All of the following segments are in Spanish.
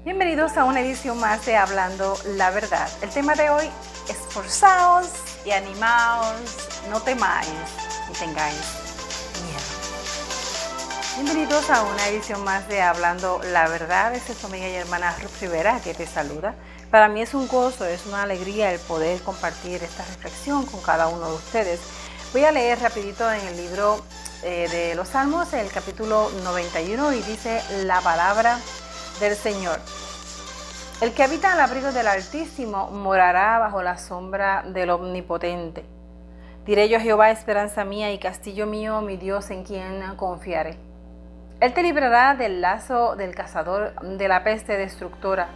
Bienvenidos a una edición más de Hablando la Verdad. El tema de hoy, esforzaos y animaos, no temáis ni tengáis miedo. Bienvenidos a una edición más de Hablando la Verdad. Esta es tu amiga y hermana Ruth Rivera que te saluda. Para mí es un gozo, es una alegría el poder compartir esta reflexión con cada uno de ustedes. Voy a leer rapidito en el libro de los Salmos, el capítulo 91, y dice la palabra del Señor. El que habita al abrigo del Altísimo morará bajo la sombra del Omnipotente. Diré yo a Jehová, esperanza mía y castillo mío, mi Dios en quien confiaré. Él te librará del lazo del cazador, de la peste destructora.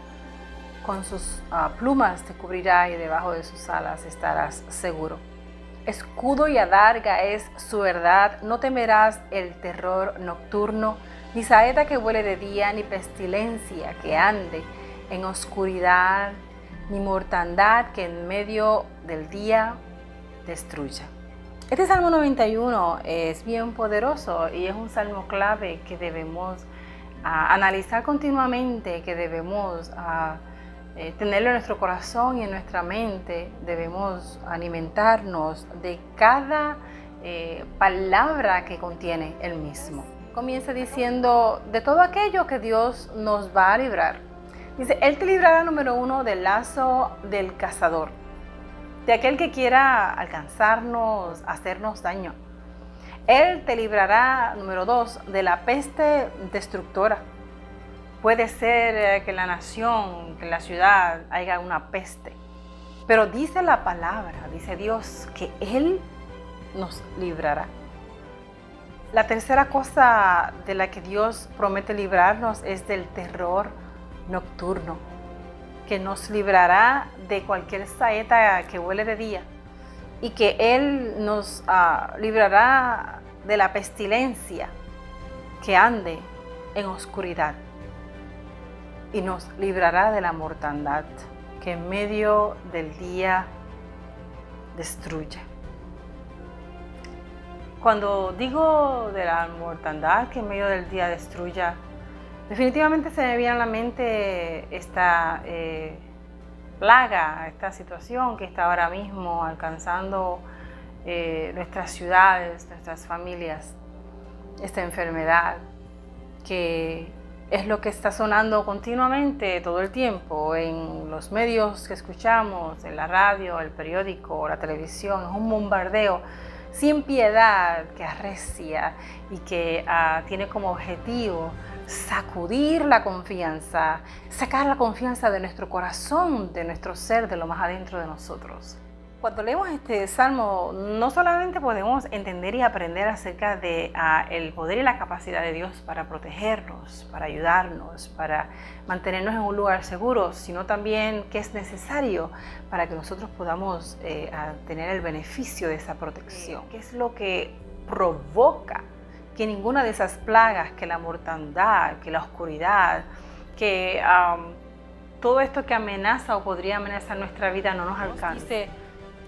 Con sus plumas te cubrirá y debajo de sus alas estarás seguro. Escudo y adarga es su verdad, no temerás el terror nocturno, ni saeta que vuele de día, ni pestilencia que ande en oscuridad, ni mortandad que en medio del día destruya. Este Salmo 91 es bien poderoso y es un salmo clave que debemos analizar continuamente, que debemos tenerlo en nuestro corazón y en nuestra mente. Debemos alimentarnos de cada palabra que contiene el mismo. Comienza diciendo de todo aquello que Dios nos va a librar. Dice, Él te librará, número 1, del lazo del cazador, de aquel que quiera alcanzarnos, hacernos daño. Él te librará, número 2, de la peste destructora. Puede ser que en la nación, que en la ciudad haya una peste, pero dice la palabra, dice Dios, que Él nos librará. La tercera cosa de la que Dios promete librarnos es del terror nocturno, que nos librará de cualquier saeta que vuele de día y que Él nos librará de la pestilencia que ande en oscuridad y nos librará de la mortandad que en medio del día destruye. Cuando digo de la mortandad que en medio del día destruya, definitivamente se me viene a la mente esta plaga, esta situación que está ahora mismo alcanzando nuestras ciudades, nuestras familias, esta enfermedad que es lo que está sonando continuamente todo el tiempo en los medios que escuchamos, en la radio, el periódico, la televisión. Es un bombardeo sin piedad que arrecia y que tiene como objetivo sacudir la confianza, sacar la confianza de nuestro corazón, de nuestro ser, de lo más adentro de nosotros. Cuando leemos este salmo, no solamente podemos entender y aprender acerca de el poder y la capacidad de Dios para protegernos, para ayudarnos, para mantenernos en un lugar seguro, sino también qué es necesario para que nosotros podamos tener el beneficio de esa protección. ¿Qué es lo que provoca que ninguna de esas plagas, que la mortandad, que la oscuridad, que todo esto que amenaza o podría amenazar nuestra vida no nos alcance?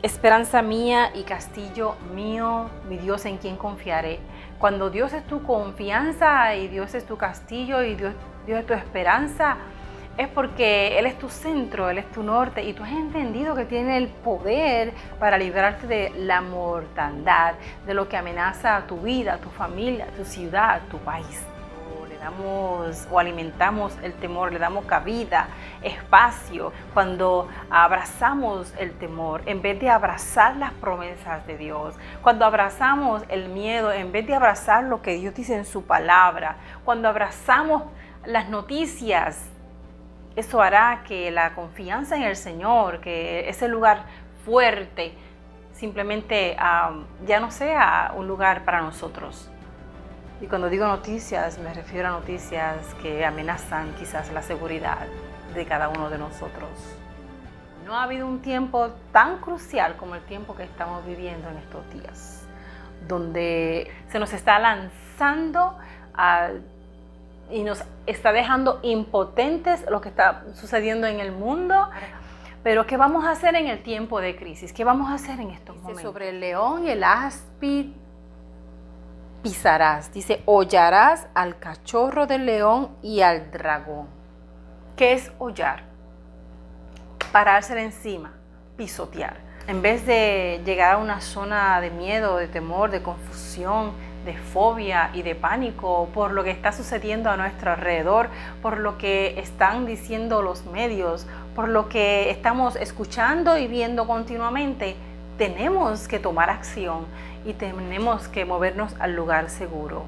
Esperanza mía y castillo mío, mi Dios en quien confiaré. Cuando Dios es tu confianza y Dios es tu castillo y Dios es tu esperanza, es porque Él es tu centro, Él es tu norte y tú has entendido que tiene el poder para librarte de la mortandad, de lo que amenaza a tu vida, a tu familia, a tu ciudad, a tu país. Damos o alimentamos el temor, le damos cabida, espacio, cuando abrazamos el temor en vez de abrazar las promesas de Dios, cuando abrazamos el miedo en vez de abrazar lo que Dios dice en su palabra, cuando abrazamos las noticias, eso hará que la confianza en el Señor, que ese lugar fuerte, simplemente ya no sea un lugar para nosotros. Y cuando digo noticias, me refiero a noticias que amenazan quizás la seguridad de cada uno de nosotros. No ha habido un tiempo tan crucial como el tiempo que estamos viviendo en estos días, donde se nos está lanzando y nos está dejando impotentes lo que está sucediendo en el mundo. Pero ¿qué vamos a hacer en el tiempo de crisis? ¿Qué vamos a hacer en estos momentos? Sobre el león y el áspid pisarás. Dice, hollarás al cachorro del león y al dragón. ¿Qué es hollar? Parársele encima, pisotear. En vez de llegar a una zona de miedo, de temor, de confusión, de fobia y de pánico por lo que está sucediendo a nuestro alrededor, por lo que están diciendo los medios, por lo que estamos escuchando y viendo continuamente, tenemos que tomar acción y tenemos que movernos al lugar seguro.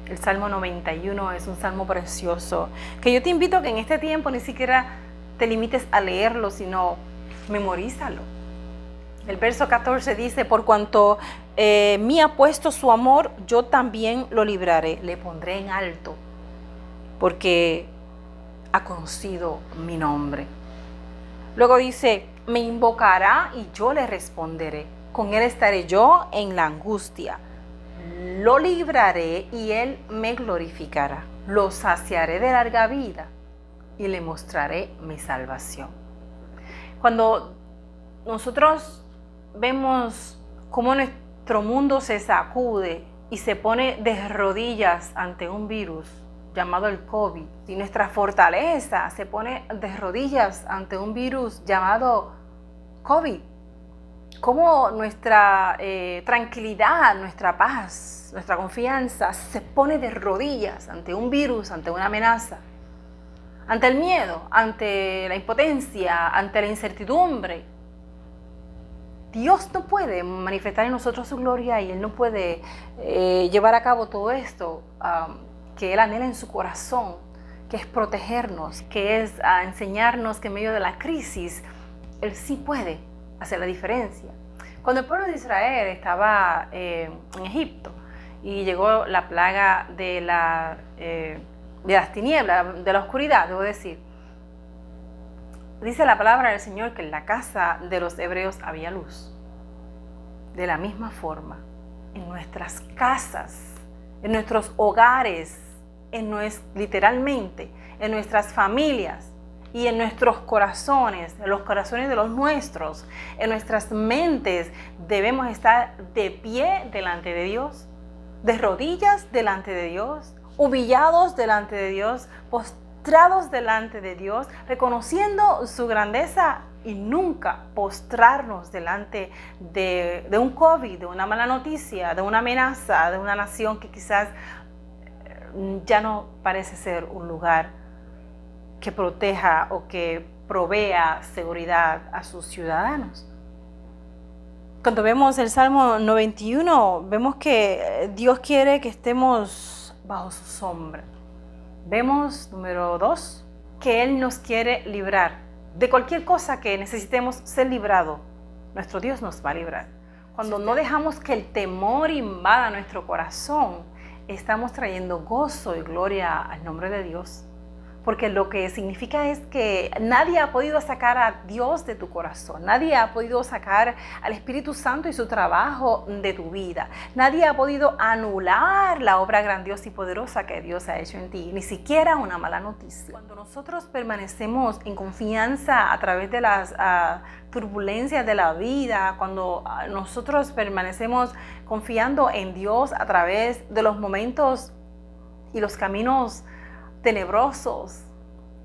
El Salmo 91 es un salmo precioso, que yo te invito a que en este tiempo ni siquiera te limites a leerlo, sino memorízalo. El verso 14 dice, por cuanto me ha puesto su amor, yo también lo libraré, le pondré en alto, porque ha conocido mi nombre. Luego dice, me invocará y yo le responderé, con él estaré yo en la angustia. Lo libraré y él me glorificará. Lo saciaré de larga vida y le mostraré mi salvación. Cuando nosotros vemos cómo nuestro mundo se sacude y se pone de rodillas ante un virus llamado el COVID, y nuestra fortaleza se pone de rodillas ante un virus llamado COVID, cómo nuestra tranquilidad, nuestra paz, nuestra confianza se pone de rodillas ante un virus, ante una amenaza, ante el miedo, ante la impotencia, ante la incertidumbre. Dios no puede manifestar en nosotros su gloria y Él no puede llevar a cabo todo esto que Él anhela en su corazón, que es protegernos, que es enseñarnos que en medio de la crisis Él sí puede hacer la diferencia. Cuando el pueblo de Israel estaba en Egipto y llegó la plaga de las tinieblas, de la oscuridad, debo decir, dice la palabra del Señor que en la casa de los hebreos había luz. De la misma forma, en nuestras casas, en nuestros hogares, literalmente, en nuestras familias y en nuestros corazones, en los corazones de los nuestros, en nuestras mentes, debemos estar de pie delante de Dios, de rodillas delante de Dios, humillados delante de Dios, postrados delante de Dios, reconociendo su grandeza y nunca postrarnos delante de un COVID, de una mala noticia, de una amenaza, de una nación que quizás ya no parece ser un lugar que proteja o que provea seguridad a sus ciudadanos. Cuando vemos el Salmo 91, vemos que Dios quiere que estemos bajo su sombra. Vemos, número 2, que Él nos quiere librar de cualquier cosa que necesitemos ser librado. Nuestro Dios nos va a librar. Cuando no dejamos que el temor invada nuestro corazón, estamos trayendo gozo y gloria al nombre de Dios. Porque lo que significa es que nadie ha podido sacar a Dios de tu corazón. Nadie ha podido sacar al Espíritu Santo y su trabajo de tu vida. Nadie ha podido anular la obra grandiosa y poderosa que Dios ha hecho en ti. Ni siquiera una mala noticia. Cuando nosotros permanecemos en confianza a través de las turbulencias de la vida, cuando nosotros permanecemos confiando en Dios a través de los momentos y los caminos tenebrosos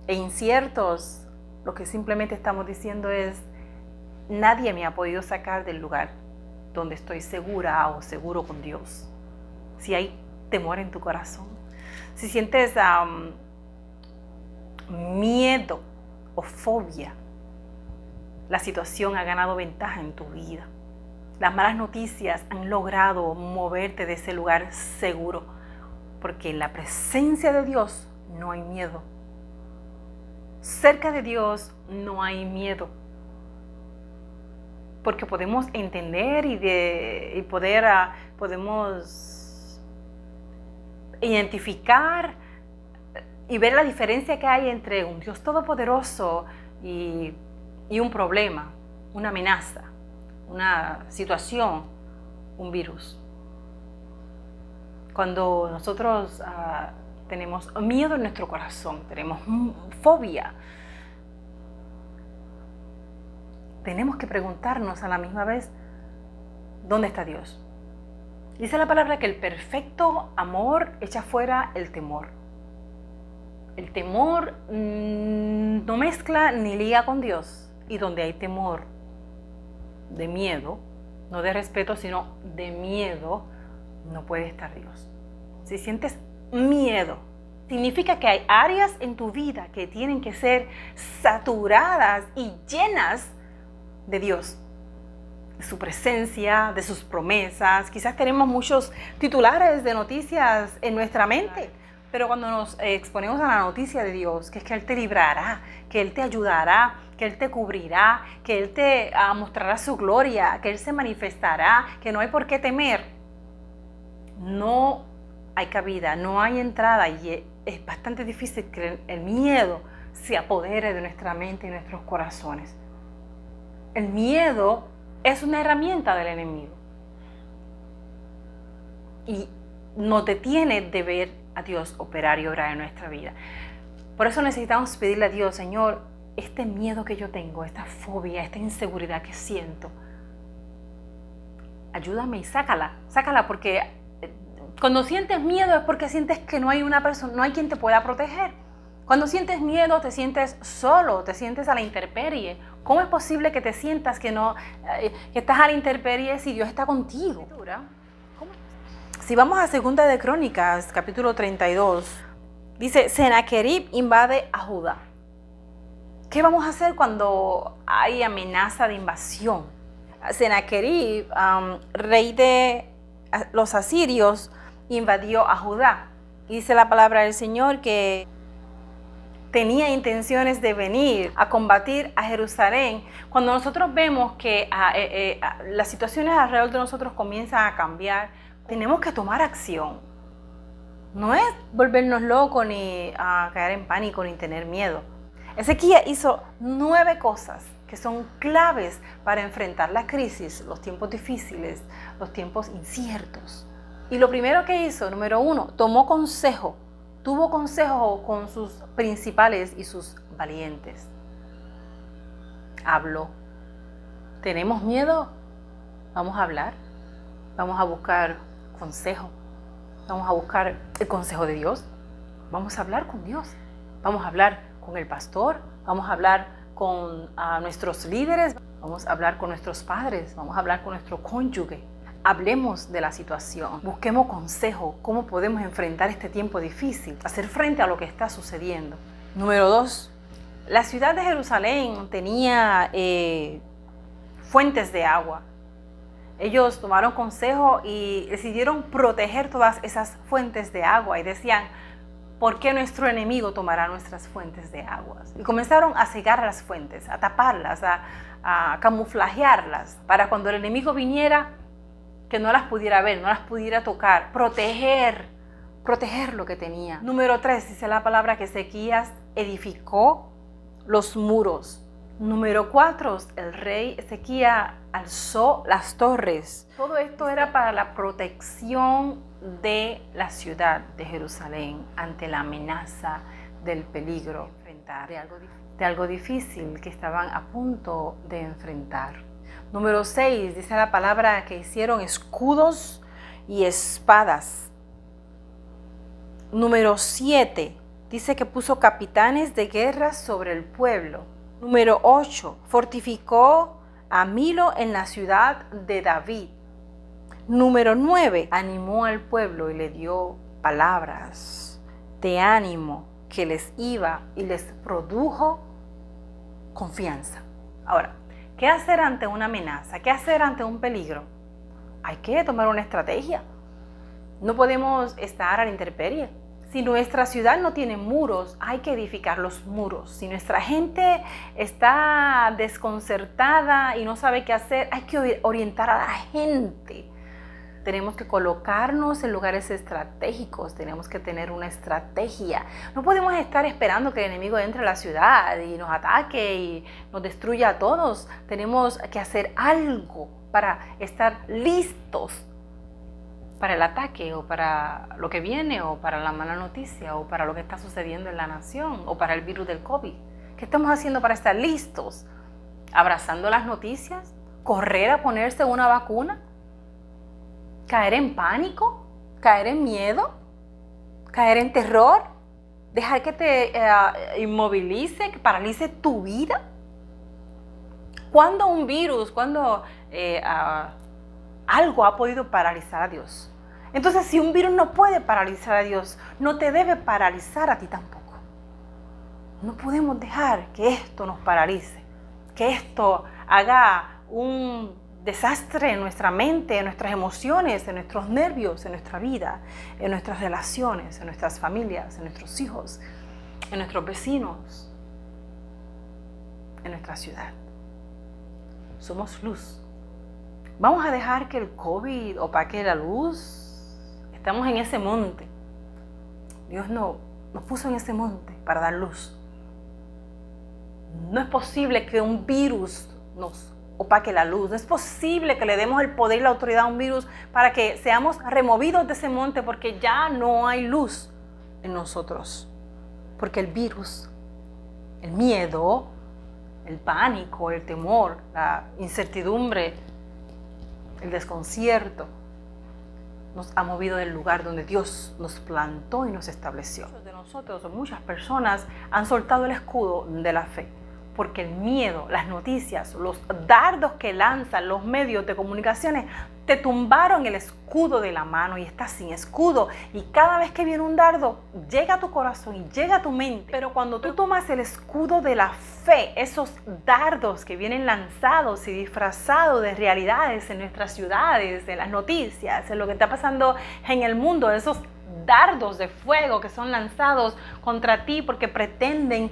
e inciertos, lo que simplemente estamos diciendo es: nadie me ha podido sacar del lugar donde estoy segura o seguro con Dios. Si hay temor en tu corazón, si sientes miedo o fobia, la situación ha ganado ventaja en tu vida. Las malas noticias han logrado moverte de ese lugar seguro, porque en la presencia de Dios no hay miedo. Cerca de Dios no hay miedo. Porque podemos entender podemos identificar y ver la diferencia que hay entre un Dios todopoderoso y un problema, una amenaza, una situación, un virus. Cuando nosotros tenemos miedo en nuestro corazón, tenemos fobia, tenemos que preguntarnos a la misma vez: ¿dónde está Dios? Dice la palabra que el perfecto amor echa fuera el temor. El temor no mezcla ni liga con Dios, y donde hay temor, de miedo, no de respeto, sino de miedo, no puede estar Dios. Si sientes miedo, significa que hay áreas en tu vida que tienen que ser saturadas y llenas de Dios, de su presencia, de sus promesas. Quizás tenemos muchos titulares de noticias en nuestra mente, pero cuando nos exponemos a la noticia de Dios, que es que Él te librará, que Él te ayudará, que Él te cubrirá, que Él te mostrará su gloria, que Él se manifestará, que no hay por qué temer, no hay cabida, no hay entrada, y es bastante difícil que el miedo se apodere de nuestra mente y nuestros corazones. El miedo es una herramienta del enemigo y nos detiene de ver a Dios operar y obrar en nuestra vida. Por eso necesitamos pedirle a Dios: Señor, este miedo que yo tengo, esta fobia, esta inseguridad que siento, ayúdame y sácala, porque cuando sientes miedo es porque sientes que no hay una persona, no hay quien te pueda proteger. Cuando sientes miedo te sientes solo, te sientes a la intemperie. ¿Cómo es posible que te sientas que estás a la intemperie si Dios está contigo? Si vamos a 2 de Crónicas, capítulo 32, dice: Sennacherib invade a Judá. ¿Qué vamos a hacer cuando hay amenaza de invasión? Sennacherib, rey de los asirios, invadió a Judá. Y dice la palabra del Señor que tenía intenciones de venir a combatir a Jerusalén. Cuando nosotros vemos que las situaciones alrededor de nosotros comienzan a cambiar, tenemos que tomar acción. No es volvernos locos ni caer en pánico ni tener miedo. Ezequías hizo 9 cosas que son claves para enfrentar la crisis, los tiempos difíciles, los tiempos inciertos. Y lo primero que hizo, número 1, tuvo consejo con sus principales y sus valientes. Habló. ¿Tenemos miedo? Vamos a hablar. Vamos a buscar consejo. Vamos a buscar el consejo de Dios. Vamos a hablar con Dios. Vamos a hablar con el pastor. Vamos a hablar con nuestros líderes. Vamos a hablar con nuestros padres. Vamos a hablar con nuestro cónyuge. Hablemos de la situación. Busquemos consejo. ¿Cómo podemos enfrentar este tiempo difícil? Hacer frente a lo que está sucediendo. Número 2. La ciudad de Jerusalén tenía fuentes de agua. Ellos tomaron consejo y decidieron proteger todas esas fuentes de agua y decían: ¿por qué nuestro enemigo tomará nuestras fuentes de agua? Y comenzaron a cegar las fuentes, a taparlas, a camuflajearlas, para cuando el enemigo viniera, que no las pudiera ver, no las pudiera tocar, proteger lo que tenía. Número 3, dice la palabra que Ezequías edificó los muros. Número 4, el rey Ezequías alzó las torres. Todo esto era para la protección de la ciudad de Jerusalén ante la amenaza del peligro de algo difícil que estaban a punto de enfrentar. Número 6, dice la palabra que hicieron escudos y espadas. Número 7, dice que puso capitanes de guerra sobre el pueblo. Número 8, fortificó a Milo en la ciudad de David. Número 9, animó al pueblo y le dio palabras de ánimo que les iba y les produjo confianza. Ahora, ¿qué hacer ante una amenaza? ¿Qué hacer ante un peligro? Hay que tomar una estrategia. No podemos estar a la intemperie. Si nuestra ciudad no tiene muros, hay que edificar los muros. Si nuestra gente está desconcertada y no sabe qué hacer, hay que orientar a la gente. Tenemos que colocarnos en lugares estratégicos, tenemos que tener una estrategia. No podemos estar esperando que el enemigo entre a la ciudad y nos ataque y nos destruya a todos. Tenemos que hacer algo para estar listos para el ataque o para lo que viene o para la mala noticia o para lo que está sucediendo en la nación o para el virus del COVID. ¿Qué estamos haciendo para estar listos? ¿Abrazando las noticias? ¿Correr a ponerse una vacuna? ¿Caer en pánico? ¿Caer en miedo? ¿Caer en terror? dejar que te inmovilice, que paralice tu vida. ¿Cuándo un virus, cuándo algo ha podido paralizar a Dios? Entonces, si un virus no puede paralizar a Dios, no te debe paralizar a ti tampoco. No podemos dejar que esto nos paralice, que esto haga un desastre en nuestra mente, en nuestras emociones, en nuestros nervios, en nuestra vida, en nuestras relaciones, en nuestras familias, en nuestros hijos, en nuestros vecinos, en nuestra ciudad. Somos luz. Vamos a dejar que el COVID opaque la luz. Estamos en ese monte. Dios nos puso en ese monte para dar luz. No es posible que un virus nos opaque la luz. No es posible que le demos el poder y la autoridad a un virus para que seamos removidos de ese monte, porque ya no hay luz en nosotros. Porque el virus, el miedo, el pánico, el temor, la incertidumbre, el desconcierto, nos ha movido del lugar donde Dios nos plantó y nos estableció. Muchos de nosotros, o muchas personas, han soltado el escudo de la fe, porque el miedo, las noticias, los dardos que lanzan los medios de comunicaciones te tumbaron el escudo de la mano y estás sin escudo. Y cada vez que viene un dardo, llega a tu corazón y llega a tu mente. Pero cuando tú tomas el escudo de la fe, esos dardos que vienen lanzados y disfrazados de realidades en nuestras ciudades, en las noticias, en lo que está pasando en el mundo, esos dardos de fuego que son lanzados contra ti porque pretenden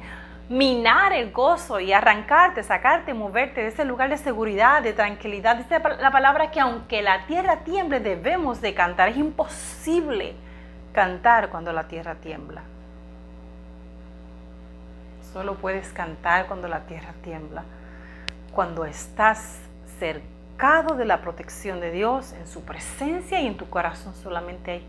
minar el gozo y arrancarte, sacarte, moverte de ese lugar de seguridad, de tranquilidad. Dice la palabra que aunque la tierra tiemble, debemos de cantar. Es imposible cantar cuando la tierra tiembla. Solo puedes cantar cuando la tierra tiembla, cuando estás cercado de la protección de Dios, en su presencia, y en tu corazón solamente hay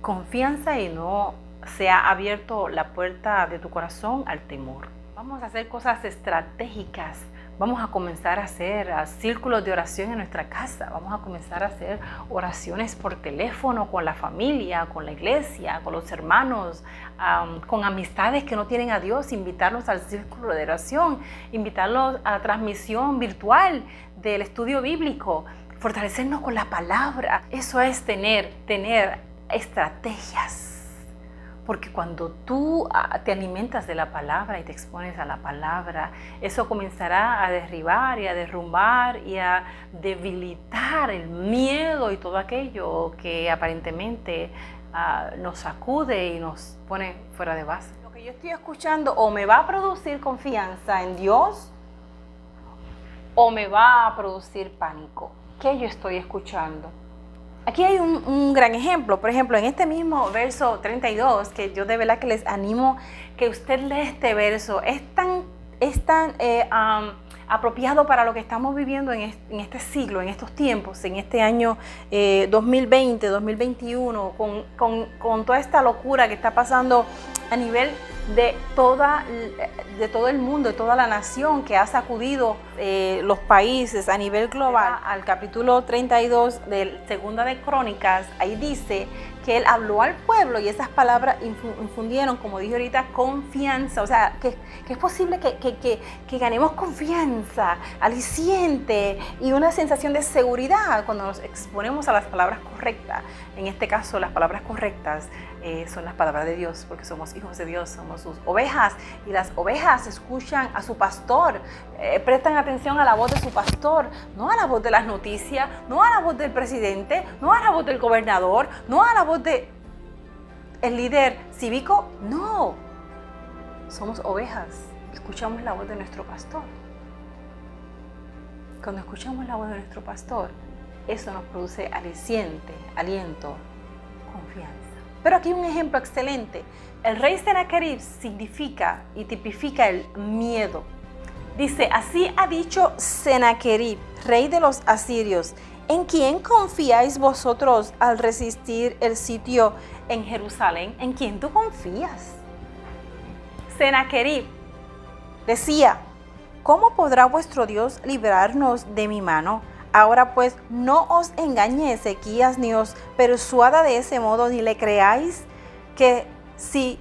confianza y no se ha abierto la puerta de tu corazón al temor. Vamos a hacer cosas estratégicas. Vamos a comenzar a hacer círculos de oración en nuestra casa. Vamos a comenzar a hacer oraciones por teléfono con la familia, con la iglesia, con los hermanos, con amistades que no tienen a Dios. Invitarlos al círculo de oración, invitarlos a la transmisión virtual del estudio bíblico, fortalecernos con la palabra. Eso es tener estrategias. Porque cuando tú te alimentas de la palabra y te expones a la palabra, eso comenzará a derribar y a derrumbar y a debilitar el miedo y todo aquello que aparentemente nos sacude y nos pone fuera de base. Lo que yo estoy escuchando o me va a producir confianza en Dios o me va a producir pánico. ¿Qué yo estoy escuchando? Aquí hay un gran ejemplo. Por ejemplo, en este mismo verso 32, que yo de verdad que les animo que usted lea este verso. Es tan apropiado para lo que estamos viviendo en este siglo, en estos tiempos, en este año 2020, 2021, con toda esta locura que está pasando a nivel de todo el mundo, de toda la nación, que ha sacudido los países a nivel global. Al capítulo 32 de Segunda de Crónicas, ahí dice que él habló al pueblo y esas palabras infundieron, como dije ahorita, confianza. O sea, que es posible que ganemos confianza, aliciente y una sensación de seguridad cuando nos exponemos a las palabras correctas. En este caso, las palabras correctas son las palabras de Dios, porque somos hijos de Dios, somos sus ovejas, y las ovejas escuchan a su pastor, prestan atención a la voz de su pastor, no a la voz de las noticias, no a la voz del presidente, no a la voz del gobernador, no a la voz del líder cívico. No, somos ovejas, escuchamos la voz de nuestro pastor. Cuando escuchamos la voz de nuestro pastor, eso nos produce aliciente, aliento, confianza. Pero aquí hay un ejemplo excelente. El rey Senaquerib significa y tipifica el miedo. Dice, así ha dicho Senaquerib, rey de los asirios, ¿en quién confiáis vosotros al resistir el sitio en Jerusalén? ¿En quién tú confías? Senaquerib decía, ¿cómo podrá vuestro Dios librarnos de mi mano? Ahora pues, no os engañe Ezequías, ni os persuada de ese modo, ni le creáis que si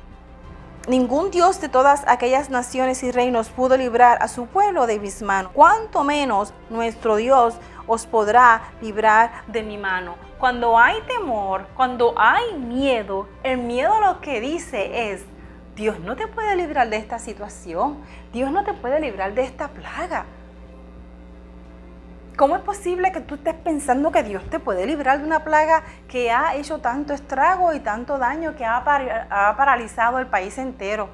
Ningún Dios de todas aquellas naciones y reinos pudo librar a su pueblo de mis manos. Cuanto menos nuestro Dios os podrá librar de mi mano. Cuando hay temor, cuando hay miedo, el miedo lo que dice es: Dios no te puede librar de esta situación. Dios no te puede librar de esta plaga. ¿Cómo es posible que tú estés pensando que Dios te puede librar de una plaga que ha hecho tanto estrago y tanto daño, que ha paralizado el país entero?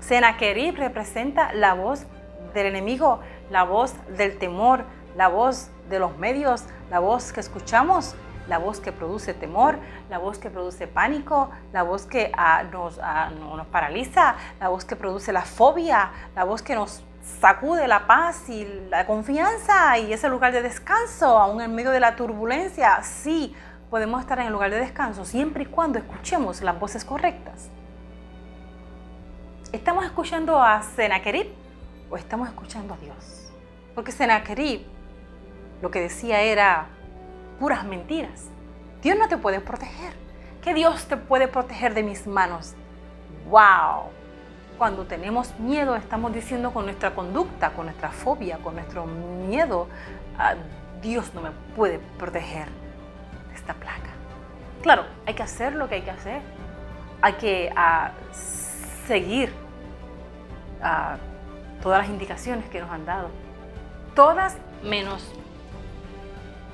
Sennacherib representa la voz del enemigo, la voz del temor, la voz de los medios, la voz que escuchamos, la voz que produce temor, la voz que produce pánico, la voz que nos paraliza, la voz que produce la fobia, la voz que nos sacude la paz y la confianza y ese lugar de descanso, aún en medio de la turbulencia. Sí, podemos estar en el lugar de descanso siempre y cuando escuchemos las voces correctas. ¿Estamos escuchando a Sennacherib o estamos escuchando a Dios? Porque Sennacherib lo que decía era puras mentiras. Dios no te puede proteger. ¿Qué Dios te puede proteger de mis manos? ¡Wow! Cuando tenemos miedo, estamos diciendo con nuestra conducta, con nuestra fobia, con nuestro miedo: Dios no me puede proteger de esta plaga. Claro, hay que hacer lo que hay que hacer. Hay que seguir todas las indicaciones que nos han dado. Todas menos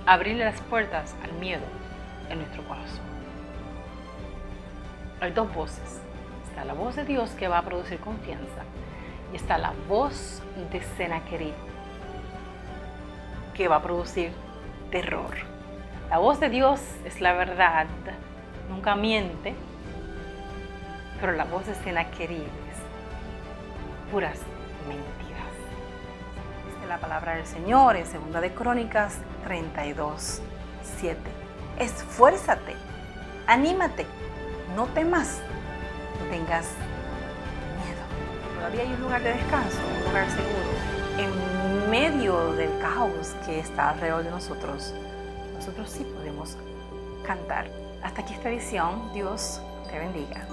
abrirle las puertas al miedo en nuestro corazón. Hay dos voces. Está la voz de Dios, que va a producir confianza, y está la voz de Sennacherib, que va a producir terror. La voz de Dios es la verdad, nunca miente, pero la voz de Sennacherib es puras mentiras. Dice la palabra del Señor en 2 de Crónicas 32:7. Esfuérzate, anímate, no temas, no tengas miedo. Todavía hay un lugar de descanso, un lugar seguro. En medio del caos que está alrededor de nosotros, nosotros sí podemos cantar. Hasta aquí esta edición. Dios te bendiga.